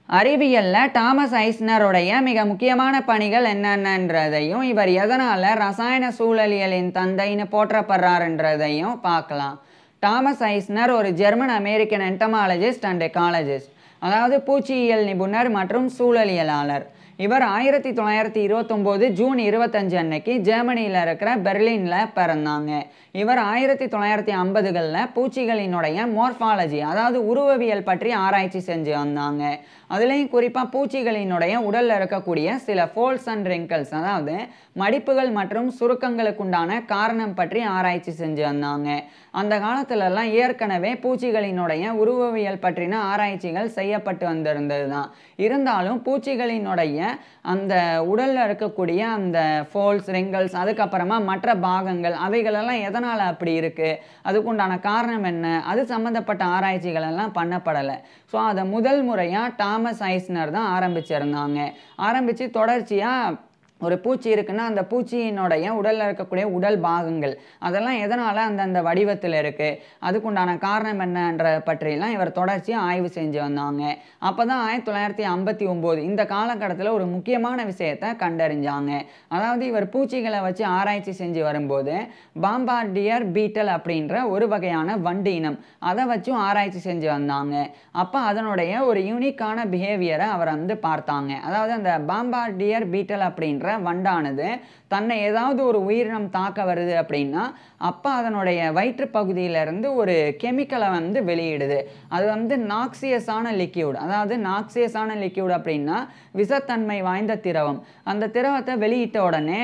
அறிவியல்ல டாமஸ் ஐஸ்னருடைய மிக முக்கியமான பணிகள் என்னென்னன்றதையும் இவர் எதனால ரசாயன சூழலியலின் தந்தைன்னு போற்றப்படுறாருன்றதையும் பார்க்கலாம். டாமஸ் ஐஸ்னர் ஒரு German American entomologist and ecologist, அதாவது பூச்சியியல் நிபுணர் மற்றும் சூழலியலாளர். இவர் 1929 ஜூன் 25 அன்னைக்கு ஜெர்மனியில் இருக்கிற பெர்லினில் பிறந்தாங்க. இவர் 1950களில் பூச்சிகளினுடைய மார்ஃபாலஜி, அதாவது உருவவியல் பற்றி ஆராய்ச்சி செஞ்சு வந்தாங்க. அதுலேயும் குறிப்பாக பூச்சிகளினுடைய உடலில் இருக்கக்கூடிய சில ஃபோல்ஸ் அண்ட் ரிங்கிள்ஸ், அதாவது மடிப்புகள் மற்றும் சுருக்கங்களுக்குண்டான காரணம் பற்றி ஆராய்ச்சி செஞ்சு வந்தாங்க. அந்த காலத்துலலாம் ஏற்கனவே பூச்சிகளினுடைய உருவவியல் பற்றின ஆராய்ச்சிகள் செய்யப்பட்டு வந்திருந்தது தான். இருந்தாலும் பூச்சிகளினுடைய அந்த உடலில் இருக்கக்கூடிய அந்த ஃபோல்ஸ், ரிங்கிள்ஸ், அதுக்கப்புறமா மற்ற பாகங்கள், அவைகளெல்லாம் எதனால் அப்படி இருக்குது, அதுக்குண்டான காரணம் என்ன, அது சம்மந்தப்பட்ட ஆராய்ச்சிகள் எல்லாம் பண்ணப்படலை. ஸோ அதை முதல் முறையாக டாமஸ் ஐஸ்னர் தான் ஆரம்பிச்சிருந்தாங்க. ஆரம்பித்து தொடர்ச்சியாக ஒரு பூச்சி இருக்குன்னா அந்த பூச்சியினுடைய உடலில் இருக்கக்கூடிய உடல் பாகங்கள் அதெல்லாம் எதனால் அந்தந்த வடிவத்தில் இருக்குது, அதுக்குண்டான காரணம் என்னன்ற பற்றிலாம் இவர் தொடர்ச்சியாக ஆய்வு செஞ்சு வந்தாங்க. அப்போ தான் 1959 இந்த காலகட்டத்தில் ஒரு முக்கியமான விஷயத்தை கண்டறிஞ்சாங்க. அதாவது இவர் பூச்சிகளை வச்சு ஆராய்ச்சி செஞ்சு வரும்போது பாம்பார்டியர் பீட்டல் அப்படின்ற ஒரு வகையான வண்டு இனம், அதை வச்சும் ஆராய்ச்சி செஞ்சு வந்தாங்க. அப்போ அதனுடைய ஒரு யூனிக்கான பிஹேவியரை அவர் வந்து பார்த்தாங்க. அதாவது அந்த பாம்பார்டியர் பீட்டல் அப்படின்ற வண்டானது தன்னை ஏதாவது ஒரு உயிரினம் தாக்க வருது அப்படின்னா அப்போ அதனுடைய வயிற்று பகுதியிலிருந்து ஒரு கெமிக்கலை வந்து வெளியிடுது. அது வந்து நாக்சியஸான லிக்யூட், அதாவது நாக்சியஸான லிக்யூட் அப்படின்னா விஷத்தன்மை வாய்ந்த திரவம். அந்த திரவத்தை வெளியிட்ட உடனே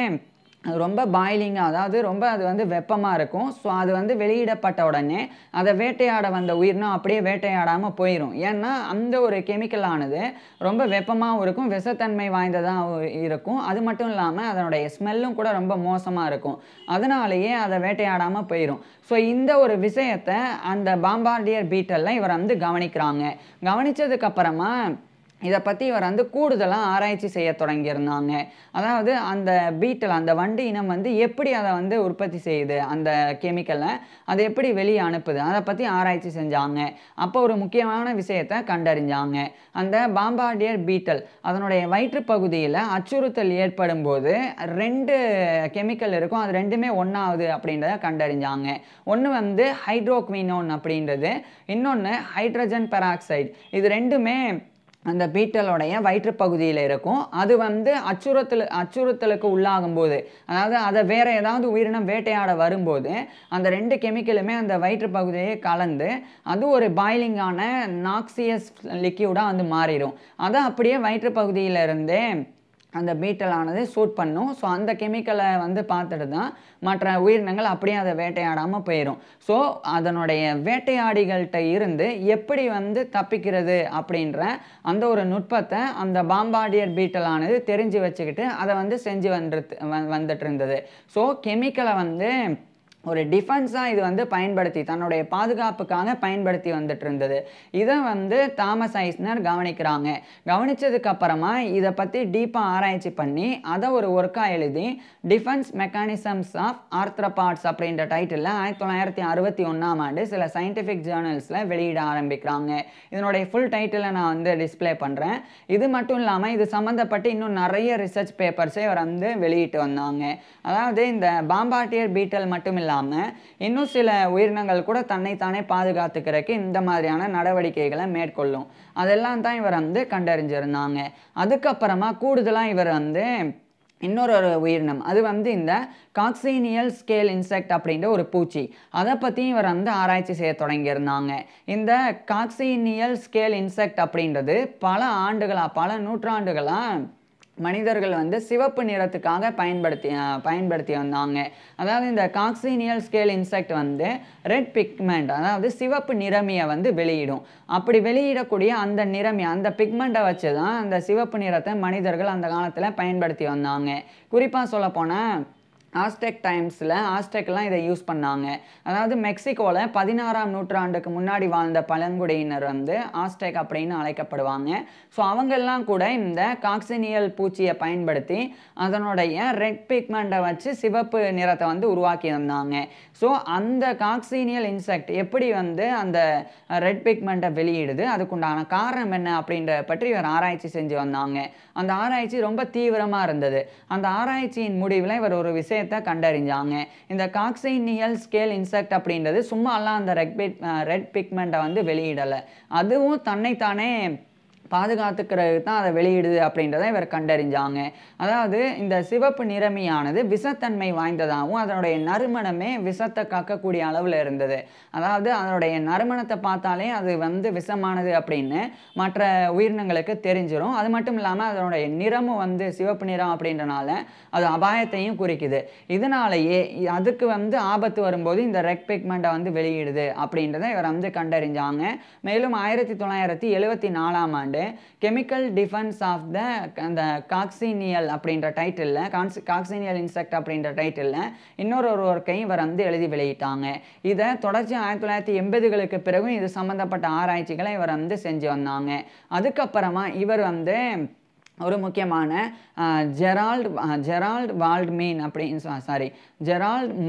அது ரொம்ப பாயிலிங்காக, அதாவது ரொம்ப அது வந்து வெப்பமாக இருக்கும். ஸோ அது வந்து வெளியிடப்பட்ட உடனே அதை வேட்டையாட வந்த உயிரினம் அப்படியே வேட்டையாடாமல் போயிடும். ஏன்னா அந்த ஒரு கெமிக்கலானது ரொம்ப வெப்பமாகவும் இருக்கும், விஷத்தன்மை வாய்ந்ததாக இருக்கும். அது மட்டும் இல்லாமல் அதனுடைய ஸ்மெல்லும் கூட ரொம்ப மோசமாக இருக்கும். அதனாலேயே அதை வேட்டையாடாமல் போயிடும். ஸோ இந்த ஒரு விஷயத்தை அந்த பாம்பார்டியர் பீட்டலில் இவர் வந்து கவனிக்கிறாங்க. கவனித்ததுக்கப்புறமா இதை பற்றி இவர் வந்து கூடுதலாக ஆராய்ச்சி செய்ய தொடங்கியிருந்தாங்க. அதாவது அந்த பீட்டல், அந்த வண்டு இனம் வந்து எப்படி அதை வந்து உற்பத்தி செய்யுது, அந்த கெமிக்கலை அதை எப்படி வெளியே அனுப்புது, அதை பற்றி ஆராய்ச்சி செஞ்சாங்க. அப்போ ஒரு முக்கியமான விஷயத்தை கண்டறிஞ்சாங்க. அந்த பாம்பார்டியர் பீட்டல் அதனுடைய வயிற்றுப்பகுதியில் அச்சுறுத்தல் ஏற்படும் போது 2 கெமிக்கல் இருக்கும், அது ரெண்டுமே ஒன்றாவது அப்படின்றத கண்டறிஞ்சாங்க. ஒன்று வந்து ஹைட்ரோக்வினோன் அப்படின்றது, இன்னொன்று ஹைட்ரஜன் பெராக்சைடு. இது ரெண்டுமே அந்த பீட்டலோடைய வயிற்றுப்பகுதியில் இருக்கும். அது வந்து அச்சுறுத்தலுக்கு உள்ளாகும் போது, அதாவது அதை வேறு ஏதாவது உயிரினம் வேட்டையாட வரும்போது அந்த 2 கெமிக்கலுமே அந்த வயிற்றுப்பகுதியை கலந்து அது ஒரு பாயிலிங்கான நாக்சியஸ் லிக்யூடாக வந்து மாறிடும். அதை அப்படியே வயிற்றுப்பகுதியிலிருந்தே அந்த பீட்டலானது சூட் பண்ணும். ஸோ அந்த கெமிக்கலை வந்து பார்த்துட்டு தான் மற்ற உயிரினங்கள் அப்படியே அதை வேட்டையாடாமல் போயிடும். ஸோ அதனுடைய வேட்டையாடிகள்கிட்ட இருந்து எப்படி வந்து தப்பிக்கிறது அப்படின்ற அந்த ஒரு நுட்பத்தை அந்த பாம்பார்டியர் பீட்டலானது தெரிஞ்சு வச்சுக்கிட்டு அதை வந்து செஞ்சு வந்துட்டு இருந்தது. ஸோ கெமிக்கலை வந்து ஒரு டிஃபென்ஸாக இது வந்து பயன்படுத்தி தன்னுடைய பாதுகாப்புக்காக பயன்படுத்தி வந்துட்டு இருந்தது. இதை வந்து தாமஸ் ஐஸ்னர் கவனிக்கிறாங்க. கவனித்ததுக்கப்புறமா இதை பற்றி டீப்பாக ஆராய்ச்சி பண்ணி அதை ஒரு ஒர்க்காக எழுதி டிஃபென்ஸ் மெக்கானிசம்ஸ் ஆஃப் ஆர்த்ரோபாட்ஸ் அப்படின்ற டைட்டிலில் 1961ஆம் ஆண்டு சில சயின்டிஃபிக் ஜேர்னல்ஸில் வெளியிட ஆரம்பிக்கிறாங்க. இதனுடைய ஃபுல் டைட்டிலை நான் வந்து டிஸ்பிளே பண்ணுறேன். இது மட்டும் இல்லாமல் இது சம்மந்தப்பட்டு இன்னும் நிறைய ரிசர்ச் பேப்பர்ஸை இவர் வந்து வெளியிட்டு வந்தாங்க. அதாவது இந்த பாம்பார்டியர் பீட்டல் மட்டும் இல்லாமல் இன்னும் சில உயிரினங்கள் கூட தன்னைத்தானே பாதுகாத்துக்கிறதுக்கு இந்த மாதிரியான நடவடிக்கைகளை மேற்கொள்ளும். அதெல்லாம் தான் இவர் வந்து கண்டறிஞ்சிருந்தாங்க. அதுக்கப்புறமா கூடுதலாக இவர் வந்து இன்னொரு உயிரினம், அது வந்து இந்த காக்சீனியல் ஸ்கேல் இன்செக்ட் அப்படின்ற ஒரு பூச்சி, அதை பற்றி இவர் வந்து ஆராய்ச்சி செய்ய தொடங்கியிருந்தாங்க. இந்த காக்சீனியல் ஸ்கேல் இன்செக்ட் அப்படின்றது பல நூற்றாண்டுகளாக மனிதர்கள் வந்து சிவப்பு நிறத்துக்காக பயன்படுத்தி வந்தாங்க. அதாவது இந்த காக்சீனியல் ஸ்கேல் இன்செக்ட் வந்து ரெட் பிக்மெண்ட், அதாவது சிவப்பு நிறமியை வந்து வெளியிடும். அப்படி வெளியிடக்கூடிய அந்த நிறமி, அந்த பிக்மெண்ட்டை வச்சு தான் அந்த சிவப்பு நிறத்தை மனிதர்கள் அந்த காலத்தில் பயன்படுத்தி வந்தாங்க. குறிப்பாக சொல்லப்போனால் ஆஸ்டெக் டைம்ஸில் ஆஸ்டெக்லாம் இதை யூஸ் பண்ணாங்க. அதாவது மெக்சிகோவில் 16ஆம் நூற்றாண்டுக்கு முன்னாடி வாழ்ந்த பழங்குடியினர் வந்து ஆஸ்டெக் அப்படின்னு அழைக்கப்படுவாங்க. ஸோ அவங்கெல்லாம் கூட இந்த காக்சினியல் பூச்சியை பயன்படுத்தி அதனுடைய ரெட் பிக்மெண்ட்டை வச்சு சிவப்பு நிறத்தை வந்து உருவாக்கியிருந்தாங்க. ஸோ அந்த காக்சினியல் இன்செக்ட் எப்படி வந்து அந்த ரெட் பிக்மெண்ட்டை வெளியிடுது, அதுக்குண்டான காரணம் என்ன அப்படின்றத பற்றி இவர் ஆராய்ச்சி செஞ்சு வந்தாங்க. அந்த ஆராய்ச்சி ரொம்ப தீவிரமாக இருந்தது. அந்த ஆராய்ச்சியின் முடிவில் இவர் ஒரு விஷயத்தை கண்டறிஞ்சாங்க. இந்த காக்சினியல் ஸ்கேல் இன்செக்ட் அப்படின்றது சும்மாலாம் அந்த ரெட் பிக்மெண்ட்டை வந்து வெளியிடலை. அதுவும் தன்னைத்தானே பாதுகாத்துக்கிறது தான் அதை வெளியிடுது அப்படின்றத இவர் கண்டறிஞ்சாங்க. அதாவது இந்த சிவப்பு நிறமியானது விஷத்தன்மை வாய்ந்ததாகவும் அதனுடைய நறுமணமே விஷத்தை காக்கக்கூடிய அளவில் இருந்தது. அதாவது அதனுடைய நறுமணத்தை பார்த்தாலே அது வந்து விஷமானது அப்படின்னு மற்ற உயிரினங்களுக்கு தெரிஞ்சிடும். அது மட்டும் இல்லாமல் அதனுடைய நிறமும் வந்து சிவப்பு நிறம் அப்படின்றனால அது அபாயத்தையும் குறிக்குது. இதனாலேயே அதுக்கு வந்து ஆபத்து வரும்போது இந்த ரெட் பிக்மெண்ட்டை வந்து வெளியிடுது அப்படின்றத இவர் வந்து கண்டறிஞ்சாங்க. மேலும் 1974ஆம் ஆண்டு கெமிக்கல் டிஃபென்ஸ் ஆஃப் த அந்த காக்சினியல் அப்படின்ற டைட்டிலில் காக்சினியல் இன்செக்ட் அப்படின்ற டைட்டிலில் இன்னொரு ஒர்க்கையும் இவர் வந்து எழுதி வெளியிட்டாங்க. இதை தொடர்ச்சி 1980களுக்கு பிறகும் இது சம்மந்தப்பட்ட ஆராய்ச்சிகளை இவர் வந்து செஞ்சு வந்தாங்க. அதுக்கப்புறமா இவர் வந்து ஒரு முக்கியமான ஜெரால்ட்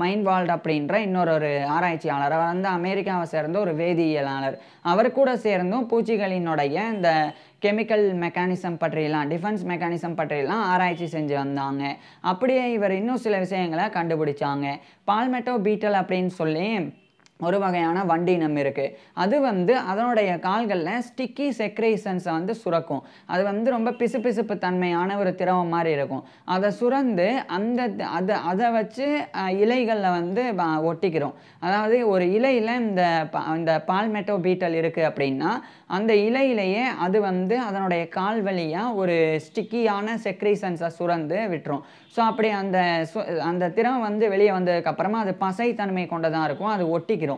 மைன்வால்ட் அப்படின்ற இன்னொரு ஆராய்ச்சியாளர். அவர் வந்து அமெரிக்காவை சேர்ந்த ஒரு வேதியியலாளர். அவர் கூட சேர்ந்தும் பூச்சிகளினுடைய இந்த கெமிக்கல் மெக்கானிசம் பற்றியெல்லாம் டிஃபென்ஸ் மெக்கானிசம் பற்றியெல்லாம் ஆராய்ச்சி செஞ்சு வந்தாங்க. அப்படியே இவர் இன்னும் சில விஷயங்களை கண்டுபிடிச்சாங்க. பால்மெட்டோ பீட்டல் அப்படின்னு சொல்லி ஒரு வகையான வண்டினம் இருக்குது. அது வந்து அதனுடைய கால்களில் ஸ்டிக்கி செக்ரேஷன்ஸை வந்து சுரக்கும். அது வந்து ரொம்ப பிசுபிசுப்பு தன்மையான ஒரு திரவம் மாதிரி இருக்கும். அதை சுரந்து அதை வச்சு இலைகளில் வந்து ஒட்டிக்கிறோம். அதாவது ஒரு இலையில் இந்த பால்மெட்டோ பீட்டல் இருக்குது அப்படின்னா அந்த இலையிலேயே அது வந்து அதனுடைய கால் வழியாக ஒரு ஸ்டிக்கியான செக்ரேஷன்ஸை சுரந்து விட்டுரும். ஸோ அப்படி அந்த திரவம் வந்து வெளியே வந்ததுக்கப்புறமா அது பசைத்தன்மை கொண்டதாக இருக்கும், அது ஒட்டிக்கிறோம்.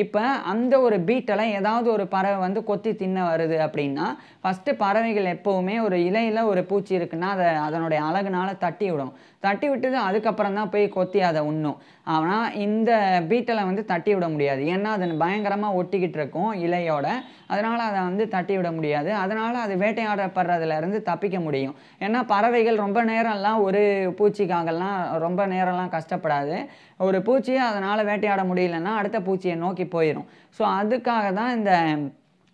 இப்போ அந்த ஒரு பீட்டலை ஏதாவது ஒரு பறவை வந்து கொத்தி தின்ன வருது அப்படின்னா ஃபஸ்ட்டு பறவைகள் எப்போவுமே ஒரு இலையில் ஒரு பூச்சி இருக்குன்னா அதனுடைய அழகுனால தட்டி விடும். தட்டி விட்டுது அதுக்கப்புறம் தான் போய் கொத்தி அதை உண்ணும். ஆனால் இந்த பீட்டலை வந்து தட்டி விட முடியாது. ஏன்னா அது பயங்கரமாக ஒட்டிக்கிட்டு இருக்கும் இலையோட. அதனால் அதை வந்து தட்டி விட முடியாது. அதனால் அது வேட்டையாடப்படுறதுலேருந்து தப்பிக்க முடியும். ஏன்னா பறவைகள் ரொம்ப நேரம்லாம் ஒரு பூச்சிக்காகலாம் ரொம்ப நேரம்லாம் கஷ்டப்படாது. ஒரு பூச்சியை அதனால் வேட்டையாட முடியலன்னா அடுத்த பூச்சியை நோக்கி போயிடும். ஸோ அதுக்காக தான் இந்த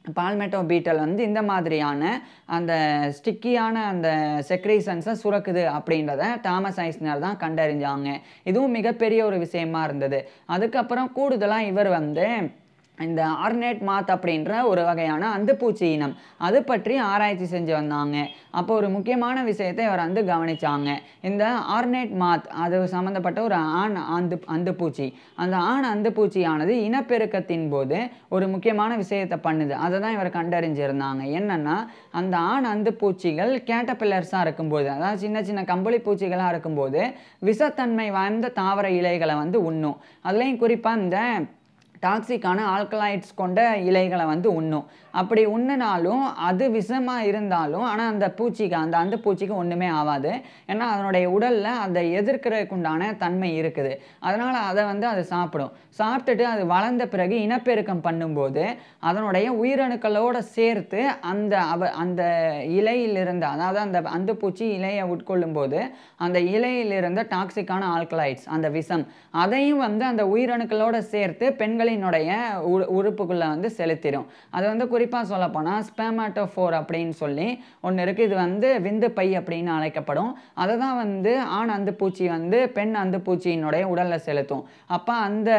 பால்மெட்டோ பீட்டல் வந்து இந்த மாதிரியான அந்த ஸ்டிக்கியான அந்த செக்ரேஷன்ஸை சுரக்குது அப்படின்றத தாமஸ் ஐஸ்னர் தான் கண்டறிஞ்சாங்க. இதுவும் மிகப்பெரிய ஒரு விஷயமா இருந்தது. அதுக்கப்புறம் கூடுதலாக இவர் வந்து இந்த ஆர்னேட் மாத் அப்படின்ற ஒரு வகையான அந்துப்பூச்சி இனம் அது பற்றி ஆராய்ச்சி செஞ்சு வந்தாங்க. அப்போ ஒரு முக்கியமான விஷயத்தை இவர் வந்து கவனிச்சாங்க. இந்த ஆர்னேட் மாத் அது சம்மந்தப்பட்ட ஒரு ஆண் அந்துப்பூச்சி. அந்த ஆண் அந்துப்பூச்சியானது இனப்பெருக்கத்தின் போது ஒரு முக்கியமான விஷயத்தை பண்ணுது. அதை தான் இவர் கண்டறிஞ்சிருந்தாங்க. என்னன்னா அந்த ஆண் அந்துப்பூச்சிகள் கேட்டபில்லர்ஸாக இருக்கும்போது, அதாவது சின்ன சின்ன கம்பளி பூச்சிகளாக இருக்கும்போது விஷத்தன்மை வாய்ந்த தாவர இலைகளை வந்து உண்ணும். அதுலேயும் குறிப்பாக இந்த டாக்ஸிக்கான ஆல்கலாய்ட்ஸ் கொண்ட இலைகளை வந்து உண்ணும். அப்படி உண்ணினாலும் அது விஷமாக இருந்தாலும் ஆனால் அந்த அந்துப்பூச்சிக்கு ஒன்றுமே ஆகாது. ஏன்னா அதனுடைய உடலில் அதை எதிர்க்கிறதுக்குண்டான தன்மை இருக்குது. அதனால் அதை வந்து அது சாப்பிடும். சாப்பிட்டுட்டு அது வளர்ந்த பிறகு இனப்பெருக்கம் பண்ணும்போது அதனுடைய உயிரணுக்களோடு சேர்த்து அந்த இலையிலிருந்து, அதாவது அந்த அந்துப்பூச்சி இலையை உட்கொள்ளும் போது அந்த இலையிலிருந்த டாக்ஸிக்கான ஆல்கலாய்ட்ஸ் அந்த விஷம் அதையும் வந்து அந்த உயிரணுக்களோடு சேர்த்து பெண்களினுடைய உறுப்புக்குள்ளே வந்து செலுத்திடும். அது வந்து குறிப்பாக சொல்லப்போனால் ஸ்பெர்மாட்டோஃபோர் அப்படின்னு சொல்லி ஒன்று இருக்குது. இது வந்து விந்து பை அப்படின்னு அழைக்கப்படும். அதை தான் வந்து ஆண் அந்துப்பூச்சி வந்து பெண் அந்துப்பூச்சியினுடைய உடலில் செலுத்தும். அப்போ அந்த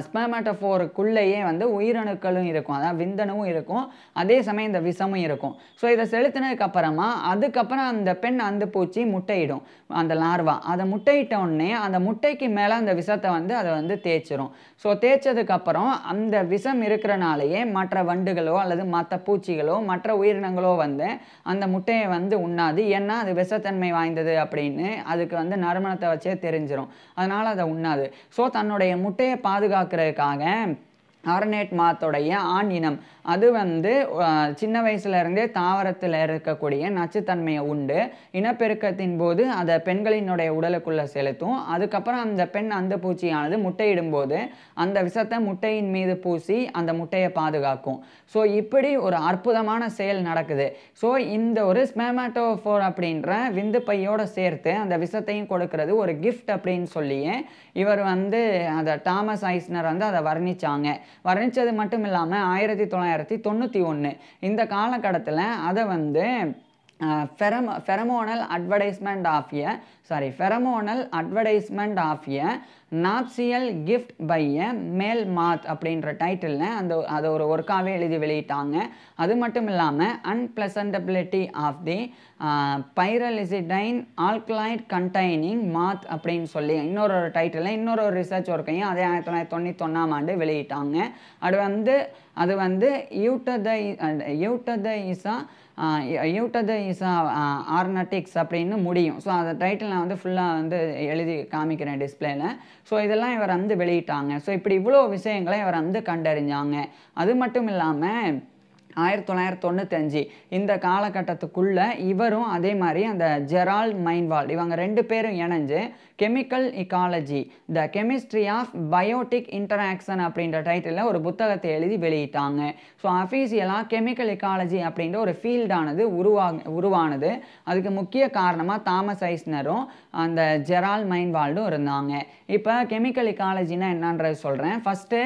ஸ்பெர்மாட்டோஃபோருக்குள்ளேயே வந்து உயிரணுக்களும் இருக்கும், அதாவது விந்தணுவும் இருக்கும், அதே சமயம் இந்த விஷமும் இருக்கும். ஸோ இதை செலுத்தினதுக்கப்புறமா அதுக்கப்புறம் அந்த பெண் அந்துப்பூச்சி முட்டையிடும், அந்த லார்வா. அதை முட்டையிட்ட உடனே அந்த முட்டைக்கு மேலே அந்த விஷத்தை வந்து அதை வந்து தேய்ச்சிரும். ஸோ தேய்ச்சதுக்கப்புறம் அந்த விஷம் இருக்கிறனாலேயே மற்ற வண்டுகளோ அல்லது மற்ற பூச்சிகளோ மற்ற உயிரினங்களோ வந்து அந்த முட்டையை வந்து உண்ணாது. ஏன்னா அது விஷத்தன்மை வாய்ந்தது அப்படின்னு அதுக்கு வந்து நறுமணத்தை வச்சே தெரிஞ்சிடும். அதனால் அதை உண்ணாது. ஸோ தன்னுடைய முட்டையை பாதுகாக்கிறதுக்காக ஆர்னேட் மாத்தோடைய ஆண் இனம் அது வந்து சின்ன வயசுலேருந்தே தாவரத்தில் இருக்கக்கூடிய நச்சுத்தன்மையை உண்டு இனப்பெருக்கத்தின் போது அதை பெண்களினுடைய உடலுக்குள்ளே செலுத்தும். அதுக்கப்புறம் அந்த பெண் அந்த பூச்சியானது முட்டையிடும் போது அந்த விஷத்தை முட்டையின் மீது பூசி அந்த முட்டையை பாதுகாக்கும். ஸோ இப்படி ஒரு அற்புதமான செயல் நடக்குது. ஸோ இந்த ஒரு ஸ்பெர்மாட்டோஃபோர் அப்படின்ற விந்து பையோடு சேர்த்து அந்த விஷத்தையும் கொடுக்கறது ஒரு கிஃப்ட் அப்படின்னு சொல்லியே இவர் வந்து அதை டாமஸ் ஐஸ்னர் வந்து அதை வர்ணித்தாங்க. வர்ணித்தது மட்டும் இல்லாமல் 1991 இந்த காலகட்டத்தில் அதை வந்து pheromonal advertisement of a nuptial gift by a male moth அப்படின்ற டைட்டிலில் அதை ஒரு ஒர்க்காகவே எழுதி வெளியிட்டாங்க. அது மட்டும் இல்லாமல் அன்பிளசன்டபிலிட்டி ஆஃப் தி பைரலிசிடைன் ஆல்கலைட் கண்டைனிங் மாத் அப்படின்னு சொல்லி இன்னொரு டைட்டிலில் இன்னொரு ரிசர்ச் ஒர்க்கையும் அதே 1991 வெளியிட்டாங்க. அது வந்து யூட்டதைசா ஆர்னட்டிக்ஸ் அப்படின்னு முடியும். ஸோ அந்த டைட்டில் நான் வந்து ஃபுல்லாக வந்து எழுதி காமிக்கிறேன் டிஸ்பிளேல. ஸோ இதெல்லாம் இவர் வந்து வெளியிட்டாங்க. ஸோ இப்படி இவ்வளோ விஷயங்களை இவர் வந்து கண்டறிஞ்சாங்க. அது மட்டும் இல்லாமல் 1995 இந்த காலகட்டத்துக்குள்ளே இவரும் அதே மாதிரி அந்த ஜெரால்ட் மைன்வால்ட் இவங்க 2 பேரும் இணைஞ்சு chemical ecology the chemistry of biotic interaction அப்படின்ற டைட்டிலில் ஒரு புத்தகத்தை எழுதி வெளியிட்டாங்க. ஸோ அஃபீஷியலாக கெமிக்கல் இக்காலஜி அப்படின்ற ஒரு ஃபீல்டானது உருவானது. அதுக்கு முக்கிய காரணமாக தாமஸ் ஐஸ்னரும் அந்த ஜெரால்ட் மைன்வால்டும் இருந்தாங்க. இப்போ கெமிக்கல் இக்காலஜினா என்னன்றது சொல்கிறேன். ஃபஸ்ட்டு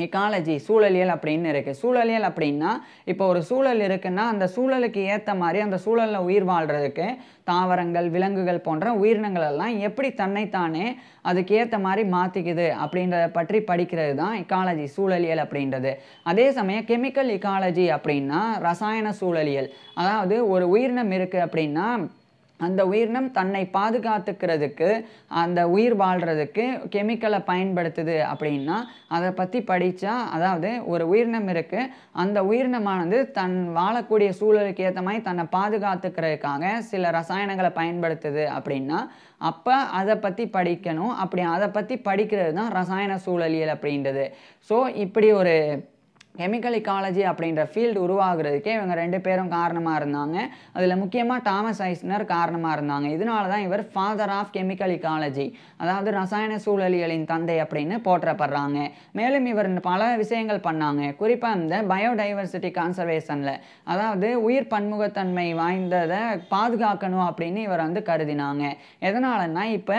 எக்காலஜி சூழலியல் அப்படின்னு இருக்குது. சூழலியல் அப்படின்னா இப்போ ஒரு சூழல் இருக்குன்னா அந்த சூழலுக்கு ஏற்ற மாதிரி அந்த சூழலில் உயிர் வாழ்கிறதுக்கு தாவரங்கள் விலங்குகள் போன்ற உயிரினங்கள் எல்லாம் எப்படி தன்னைத்தானே அதுக்கு ஏற்ற மாதிரி மாற்றிக்குது அப்படின்றத பற்றி படிக்கிறது தான் எக்காலஜி சூழலியல் அப்படின்றது. அதே சமயம் கெமிக்கல் எக்காலஜி அப்படின்னா ரசாயன சூழலியல். அதாவது ஒரு உயிரினம் இருக்குது அப்படின்னா அந்த உயிரினம் தன்னை பாதுகாத்துக்கிறதுக்கு அந்த உயிர் வாழ்கிறதுக்கு கெமிக்கலை பயன்படுத்துது அப்படின்னா அதை பற்றி படித்தா அதாவது ஒரு உயிரினம் இருக்குது அந்த உயிரினமானது தன் வாழக்கூடிய சூழலுக்கு ஏற்ற மாதிரி தன்னை பாதுகாத்துக்கிறதுக்காக சில ரசாயனங்களை பயன்படுத்துது அப்படின்னா அப்போ அதை பற்றி படிக்கணும். அப்படி அதை பற்றி படிக்கிறது தான் ரசாயன சூழலியல் அப்படின்றது. ஸோ இப்படி ஒரு கெமிக்கல் இக்காலஜி அப்படின்ற ஃபீல்டு உருவாகிறதுக்கே இவங்க 2 பேரும் காரணமாக இருந்தாங்க. அதில் முக்கியமாக டாமஸ் ஐஸ்னர் காரணமாக இருந்தாங்க. இதனால தான் இவர் ஃபாதர் ஆஃப் கெமிக்கல் இக்காலஜி அதாவது ரசாயன சூழலியலின் தந்தை அப்படின்னு போற்றப்படுறாங்க. மேலும் இவர் பல விஷயங்கள் பண்ணாங்க. குறிப்பாக இந்த பயோடைவர்சிட்டி கன்சர்வேஷனில் அதாவது உயிர் பன்முகத்தன்மை வாய்ந்ததை பாதுகாக்கணும் அப்படின்னு இவர் வந்து கருதினாங்க. எதனாலன்னா இப்போ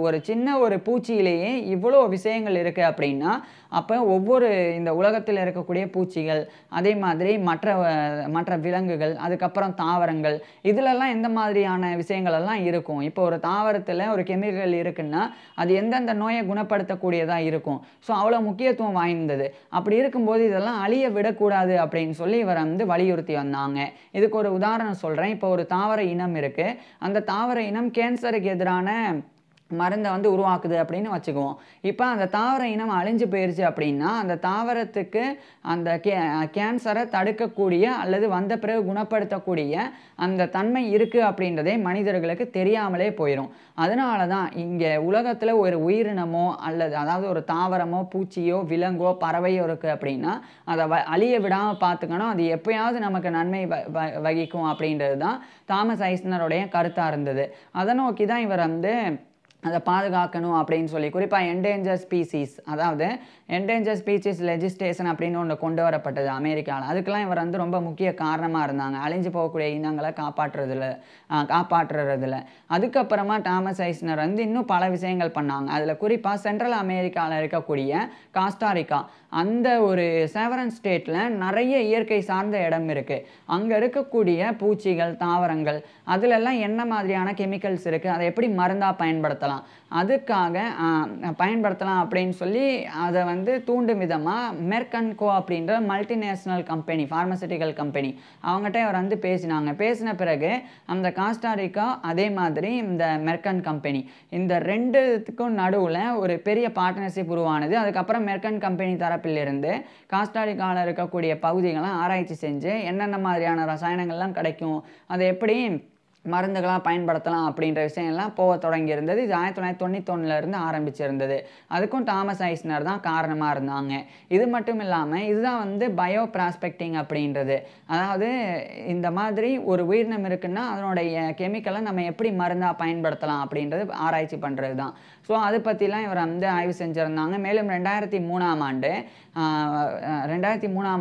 ஒரு சின்ன ஒரு பூச்சியிலேயே இவ்வளோ விஷயங்கள் இருக்குது அப்படின்னா அப்போ ஒவ்வொரு இந்த உலகத்தில் இருக்கக்கூடிய பூச்சிகள் அதே மாதிரி மற்ற விலங்குகள் அதுக்கப்புறம் தாவரங்கள் இதிலெல்லாம் எந்த மாதிரியான விஷயங்கள் எல்லாம் இருக்கும். இப்போ ஒரு தாவரத்தில் ஒரு கெமிக்கல் இருக்குன்னா அது எந்தெந்த நோயை குணப்படுத்தக்கூடியதாக இருக்கும். ஸோ அவ்வளோ முக்கியத்துவம் வாய்ந்தது. அப்படி இருக்கும்போது இதெல்லாம் அழிய விடக்கூடாது அப்படின்னு சொல்லி இவர் வந்து வலியுறுத்தி வந்தாங்க. இதுக்கு ஒரு உதாரணம் சொல்கிறேன். இப்போ ஒரு தாவர இனம் இருக்குது. அந்த தாவர இனம் கேன்சருக்கு எதிரான மருந்தை வந்து உருவாக்குது அப்படின்னு வச்சுக்குவோம். இப்போ அந்த தாவர இனம் அழிஞ்சு போயிடுச்சு அப்படின்னா அந்த தாவரத்துக்கு அந்த கேன்சரை தடுக்கக்கூடிய அல்லது வந்த பிறகு குணப்படுத்தக்கூடிய அந்த தன்மை இருக்குது அப்படின்றதே மனிதர்களுக்கு தெரியாமலே போயிடும். அதனால தான் இங்கே உலகத்தில் ஒரு உயிரினமோ அல்லது அதாவது ஒரு தாவரமோ பூச்சியோ விலங்கோ பறவையோ இருக்குது அப்படின்னா அதை அழிய விடாமல் பார்த்துக்கணும். அது எப்போயாவது நமக்கு நன்மை வகிக்கும் அப்படின்றது தான் தாமஸ் ஐஸ்னருடைய கருத்தாக இருந்தது. அதை நோக்கி தான் இவர் வந்து அதை பாதுகாக்கணும் அப்படின்னு சொல்லி குறிப்பாக என்டேஞ்சர் ஸ்பீசிஸ் அதாவது என்டேஞ்சர் ஸ்பீசிஸ் லெஜிஸ்லேஷன் அப்படின்னு ஒன்று கொண்டு வரப்பட்டது அமெரிக்காவில். அதுக்கெல்லாம் இவர் வந்து ரொம்ப முக்கிய காரணமாக இருந்தாங்க அழிஞ்சு போகக்கூடிய இனங்களை காப்பாற்றுறதுல. அதுக்கப்புறமா டாமஸ் ஐஸ்னர் வந்து இன்னும் பல விஷயங்கள் பண்ணாங்க. அதில் குறிப்பாக சென்ட்ரல் அமெரிக்காவில் இருக்கக்கூடிய காஸ்டாரிக்கா அந்த ஒரு சேவரன் ஸ்டேட்டில் நிறைய இயற்கை சார்ந்த இடம் இருக்குது. அங்கே இருக்கக்கூடிய பூச்சிகள் தாவரங்கள் அதிலெல்லாம் என்ன மாதிரியான கெமிக்கல்ஸ் இருக்குது அதை எப்படி மருந்தாக பயன்படுத்தலாம் அதுக்காக பயன்படுத்தலாம் அப்படின்னு சொல்லி அதை வந்து தூண்டும் விதமாக மெர்கன்கோ அப்படின்ற மல்டிநேஷ்னல் கம்பெனி ஃபார்மசூட்டிக்கல் கம்பெனி அவங்ககிட்ட அவர் வந்து பேசின பிறகு அந்த காஸ்டாரிக்கா அதே மாதிரி இந்த மெர்கன் கம்பெனி இந்த 2த்துக்கும் நடுவில் ஒரு பெரிய பார்ட்னர்ஷிப் உருவானது. அதுக்கப்புறம் மெர்கன் கம்பெனி தரப்பிலிருந்து காஸ்டாரிக்காவில் இருக்கக்கூடிய பகுதிகளை ஆராய்ச்சி செஞ்சு என்னென்ன மாதிரியான ரசாயனங்கள்லாம் கிடைக்கும் அதை எப்படி மருந்துகளாக பயன்படுத்தலாம் அப்படின்ற விஷயம்லாம் போக தொடங்கியிருந்தது. இது 1991லேருந்து ஆரம்பிச்சிருந்தது. அதுக்கும் தாமஸ் ஐஸ்னர் தான் காரணமாக இருந்தாங்க. இது மட்டும் இல்லாமல் இதுதான் வந்து பயோ ப்ராஸ்பெக்டிங் அப்படின்றது. அதாவது இந்த மாதிரி ஒரு உயிரினம் இருக்குன்னா அதனுடைய கெமிக்கலை நம்ம எப்படி மருந்தாக பயன்படுத்தலாம் அப்படின்றது ஆராய்ச்சி பண்ணுறது தான். ஸோ அதை பற்றிலாம் இவர் வந்து ஆய்வு செஞ்சுருந்தாங்க. மேலும் 2003ஆம்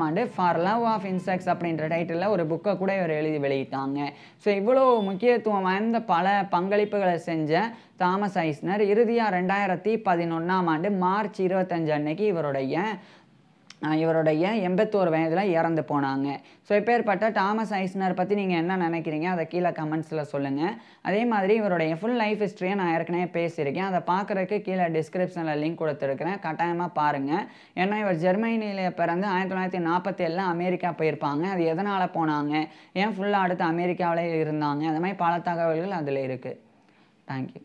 ஆண்டு ஃபார் லவ் ஆஃப் இன்செக்ட்ஸ் அப்படின்ற டைட்டிலில் ஒரு புக்கை கூட இவர் எழுதி வெளியிட்டாங்க. ஸோ இவ்வளோ முக்கியத்துவம் வாய்ந்த பல பங்களிப்புகளை செஞ்ச தாமஸ் ஐஸ்னர் இறுதியாக 2011ஆம் ஆண்டு மார்ச் 25 அன்னைக்கு இவருடைய 81 வயதில் இறந்து போனாங்க. ஸோ இப்பேற்பட்ட தாமஸ் ஐஸ்னர் பற்றி நீங்கள் என்ன நினைக்கிறீங்க அதை கீழே கமெண்ட்ஸில் சொல்லுங்கள். அதே மாதிரி இவருடைய ஃபுல் லைஃப் ஹிஸ்ட்ரியை நான் ஏற்கனவே பேசியிருக்கேன். அதை பார்க்குறதுக்கு கீழே டிஸ்கிரிப்ஷனில் லிங்க் கொடுத்துருக்குறேன், கட்டாயமாக பாருங்கள். ஏன்னா இவர் ஜெர்மனியில் பிறந்து 1947 அமெரிக்கா போயிருப்பாங்க. அது எதனால் போனாங்க, ஏன் ஃபுல்லாக அடுத்து அமெரிக்காவிலே இருந்தாங்க, அந்த மாதிரி பல தகவல்கள் அதில் இருக்குது. தேங்க்யூ.